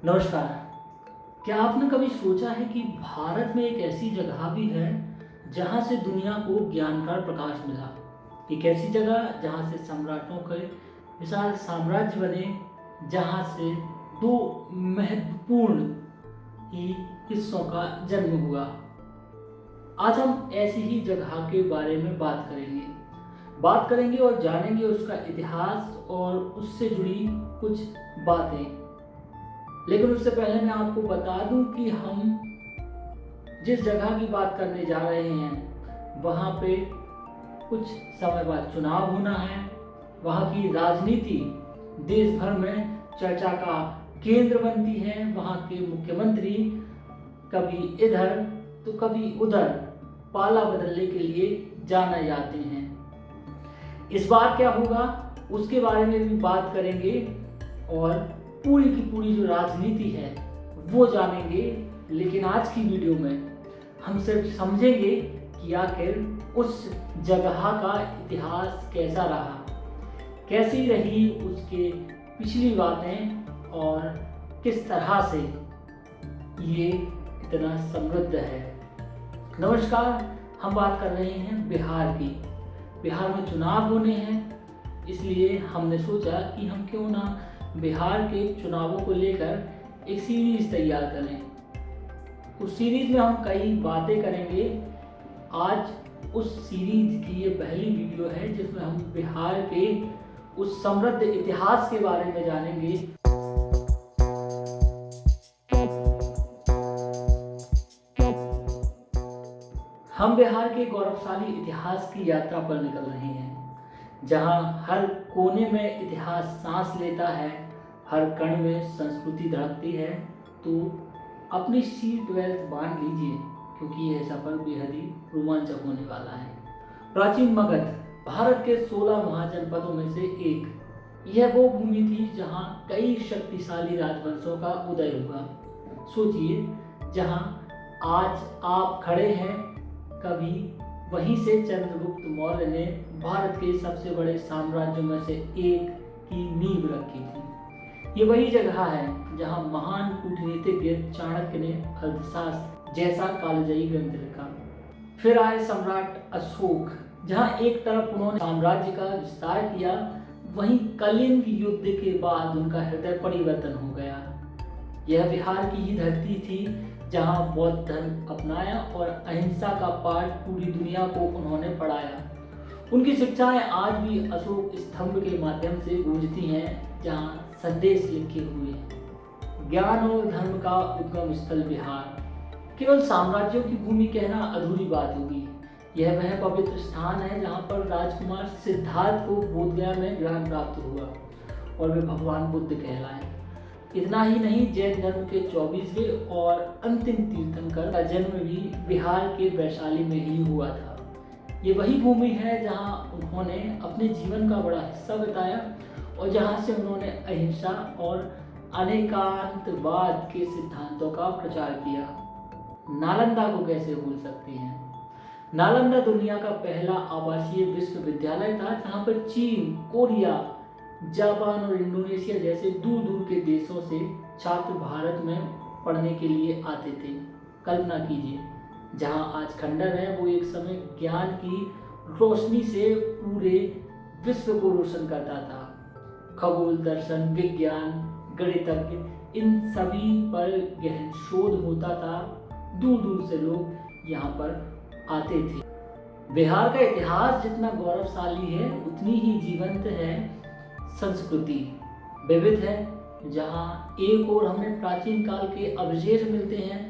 नमस्कार। क्या आपने कभी सोचा है कि भारत में एक ऐसी जगह भी है जहाँ से दुनिया को ज्ञान का प्रकाश मिला। एक ऐसी जगह जहाँ से सम्राटों के विशाल साम्राज्य बने, जहाँ से दो महत्वपूर्ण ही हिस्सों का जन्म हुआ। आज हम ऐसी ही जगह के बारे में बात करेंगे और जानेंगे उसका इतिहास और उससे जुड़ी कुछ बातें। लेकिन उससे पहले मैं आपको बता दूं कि हम जिस जगह की बात करने जा रहे हैं वहाँ पे कुछ समय बाद चुनाव होना है। वहाँ की राजनीति देश भर में चर्चा का केंद्र बनती है। वहाँ के मुख्यमंत्री कभी इधर तो कभी उधर पाला बदलने के लिए जाने जाते हैं। इस बार क्या होगा उसके बारे में भी बात करेंगे और पूरी की पूरी जो राजनीति है वो जानेंगे। लेकिन आज की वीडियो में हम सिर्फ समझेंगे कि आखिर उस जगह का इतिहास कैसा रहा, कैसी रही उसके पिछली बातें और किस तरह से ये इतना समृद्ध है। नमस्कार, हम बात कर रहे हैं बिहार की। बिहार में चुनाव होने हैं, इसलिए हमने सोचा कि हम क्यों ना बिहार के चुनावों को लेकर एक सीरीज तैयार करें। उस सीरीज में हम कई बातें करेंगे। आज उस सीरीज की ये पहली वीडियो है जिसमें हम बिहार के उस समृद्ध इतिहास के बारे में जानेंगे। हम बिहार के गौरवशाली इतिहास की यात्रा पर निकल रहे हैं, जहां हर कोने में इतिहास सांस लेता है, हर कण में संस्कृति धड़कती है। तो अपनी सीट बेल्ट बांध लीजिए, क्योंकि यह सफर बेहद ही रोमांचक होने वाला है। प्राचीन मगध भारत के 16 महाजनपदों में से एक। यह वो भूमि थी जहां कई शक्तिशाली राजवंशों का उदय हुआ। सोचिए, जहां आज आप खड़े हैं, कभी वहीं से चंद्रगुप्त मौर्य ने भारत के सबसे बड़े साम्राज्यों में से एक की नींव रखी थी। ये वही जगह है जहां महान कूटनीतिज्ञ चाणक्य ने अर्थशास्त्र जैसा कालजयी ग्रंथ लिखा। फिर आए सम्राट अशोक, जहां एक तरफ उन्होंने साम्राज्य का विस्तार किया, वहीं कलिंग युद्ध के बाद उनका हृदय परिवर्तन हो गया। यह बिहार की ही धरती थी जहां बौद्ध धर्म अपनाया और अहिंसा का पाठ पूरी दुनिया को उन्होंने पढ़ाया। उनकी शिक्षाएं आज भी अशोक स्तंभ के माध्यम से गूंजती हैं, जहां संदेश लिखे हुए हैं। ज्ञान और धर्म का उद्गम स्थल बिहार। केवल साम्राज्यों की भूमि कहना अधूरी बात होगी। यह वह पवित्र स्थान है जहां पर राजकुमार सिद्धार्थ को बोधगया में ज्ञान प्राप्त हुआ और वे भगवान बुद्ध कहलाए। इतना ही नहीं, जैन धर्म के 24वें और अंतिम तीर्थंकर का जन्म भी बिहार के वैशाली में ही हुआ था। ये वही भूमि है जहां उन्होंने अपने जीवन का बड़ा हिस्सा बिताया और जहां से उन्होंने अहिंसा और अनेकांतवाद के सिद्धांतों का प्रचार किया। नालंदा को कैसे भूल सकते हैं। नालंदा दुनिया का पहला आवासीय विश्वविद्यालय था, जहां पर चीन, कोरिया, जापान और इंडोनेशिया जैसे दूर दूर के देशों से छात्र भारत में पढ़ने के लिए आते थे। कल्पना कीजिए, जहां आज खंडर है वो एक समय ज्ञान की रोशनी से पूरे विश्व को रोशन करता था। खगोल, दर्शन, विज्ञान, गणितज्ञ, इन सभी पर गहन शोध होता था। दूर दूर से लोग यहाँ पर आते थे। बिहार का इतिहास जितना गौरवशाली है उतनी ही जीवंत है संस्कृति। विविध है, जहाँ एक ओर हमें प्राचीन काल के अवशेष मिलते हैं,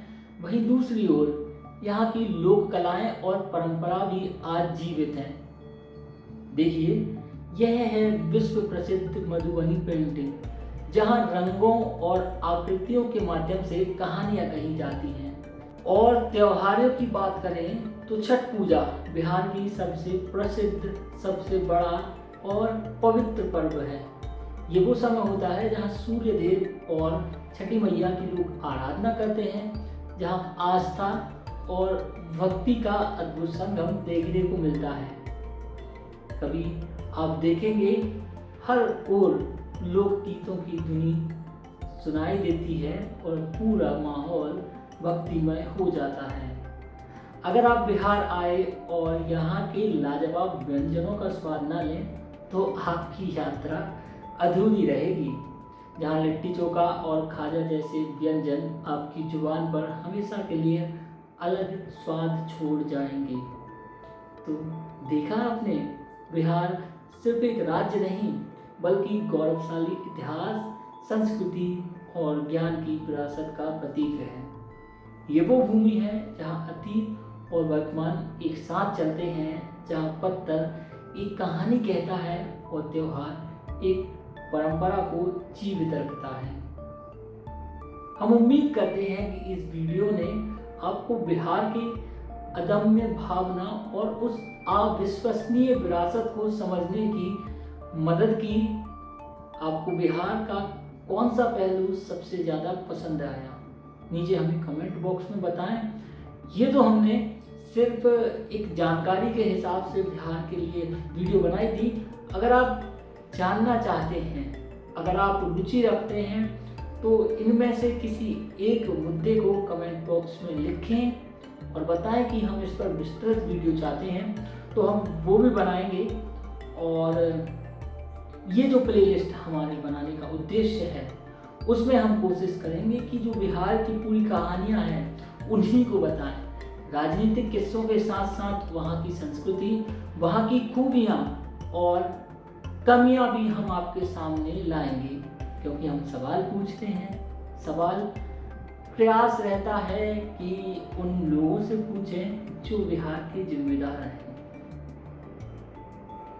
वहीं दूसरी ओर यहाँ की लोक कलाएं और परंपरा भी आज जीवित हैं। देखिए, यह है विश्व प्रसिद्ध मधुबनी पेंटिंग, जहाँ रंगों और आकृतियों के माध्यम से कहानियां कही जाती हैं। और त्योहारों की बात करें तो छठ पूजा बिहार की सबसे प्रसिद्ध, सबसे बड़ा और पवित्र पर्व है। ये वो समय होता है जहाँ सूर्य देव और छठी मैया की लोग आराधना करते हैं, जहाँ आस्था और भक्ति का अद्भुत संगम देखने को मिलता है। कभी आप देखेंगे हर ओर लोकगीतों की धुनी सुनाई देती है और पूरा माहौल भक्तिमय हो जाता है। अगर आप बिहार आए और यहाँ के लाजवाब व्यंजनों का स्वाद न लें तो आपकी यात्रा अधूरी रहेगी। जहाँ लिट्टी चोखा और खाजा जैसे व्यंजन आपकी जुबान पर हमेशा के लिए अलग स्वाद छोड़ जाएंगे। तो देखा आपने, बिहार सिर्फ एक राज्य नहीं बल्कि गौरवशाली इतिहास, संस्कृति और ज्ञान की विरासत का प्रतीक है। ये वो भूमि है जहाँ अतीत और वर्तमान एक साथ चलते हैं, जहाँ पत्थर एक कहानी कहता है और त्योहार एक परंपरा को जीवित रखता है। हम उम्मीद करते हैं कि इस वीडियो ने आपको बिहार की अदम्य भावना और उस अविश्वसनीय विरासत को समझने की मदद की। आपको बिहार का कौन सा पहलू सबसे ज़्यादा पसंद आया, नीचे हमें कमेंट बॉक्स में बताएं। ये तो हमने सिर्फ एक जानकारी के हिसाब से बिहार के लिए वीडियो बनाई थी। अगर आप जानना चाहते हैं, अगर आप रुचि रखते हैं तो इनमें से किसी एक मुद्दे को कमेंट बॉक्स में लिखें और बताएं कि हम इस पर विस्तृत वीडियो चाहते हैं, तो हम वो भी बनाएंगे। और ये जो प्लेलिस्ट हमारे बनाने का उद्देश्य है उसमें हम कोशिश करेंगे कि जो बिहार की पूरी कहानियाँ हैं उन्हीं को बताएं। राजनीतिक किस्सों के साथ साथ वहाँ की संस्कृति, वहाँ की खूबियाँ और कमियाँ भी हम आपके सामने लाएंगे, क्योंकि हम सवाल पूछते हैं। सवाल प्रयास रहता है कि उन लोगों से पूछें जो बिहार के जिम्मेदार हैं।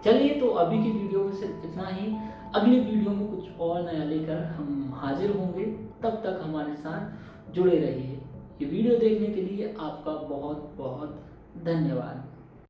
चलिए, तो अभी की वीडियो में सिर्फ इतना ही। अगली वीडियो में कुछ और नया लेकर हम हाजिर होंगे। तब तक हमारे साथ जुड़े रहिए। ये वीडियो देखने के लिए आपका बहुत बहुत धन्यवाद।